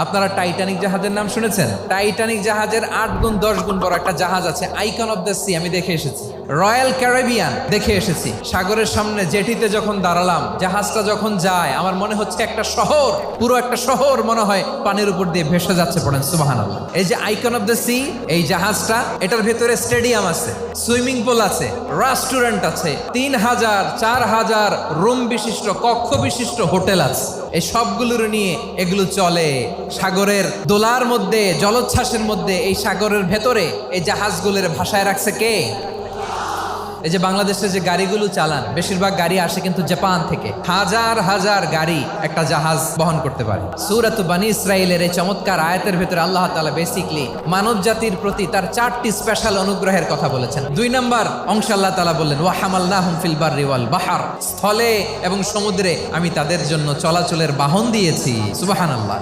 আপনারা টাইটানিক জাহাজের নাম শুনেছেন? টাইটানিক জাহাজের 8 গুণ 10 গুণ বড় একটা জাহাজ আছে, আইকন অফ দ্য সি, আমি দেখে এসেছি। রয়্যাল ক্যারিবিয়ান দেখে এসেছি। সাগরের সামনে জেটিতে যখন দাঁড়ালাম, জাহাজটা যখন যায়, আমার মনে হচ্ছে একটা শহর, পুরো একটা শহর মনে হয় পানির উপর দিয়ে ভেসে যাচ্ছে। পড়েন সুবহানাল্লাহ। এই যে আইকন অফ দ্য সি, এই জাহাজটা, এটার ভেতরে স্টেডিয়াম আছে, সুইমিং পুল আছে, রেস্টুরেন্ট আছে, 3000 4000 রুম বিশিষ্ট, কক্ষ বিশিষ্ট হোটেল আছে। এই সবগুলোর নিয়ে এগুলো চলে সাগরের দোলার মধ্যে, জলোচ্ছ্বাসের মধ্যে। এই সাগরের ভেতরে এই জাহাজগুলোর ভাষায় রাখছে কে? এই যে বাংলাদেশে যে গাড়িগুলো চালান, বেশিরভাগ গাড়ি আসে কিন্তু জাপান থেকে। হাজার হাজার গাড়ি একটা জাহাজ বহন করতে পারে। সূরাত বনী ইসরাঈলের এই চমৎকার আয়াতের ভেতরে আল্লাহ তাআলা বেসিকলি মানব জাতির প্রতি তার 4টি স্পেশাল অনুগ্রহের কথা বলেছেন। 2 নম্বর অংশে আল্লাহ তাআলা বললেন, ওয়া হামালনাহুম ফিল বাররি ওয়াল বাহর, স্থলে এবং সমুদ্রে আমি তাদের জন্য চলাচলের বাহন দিয়েছি। সুবহানাল্লাহ।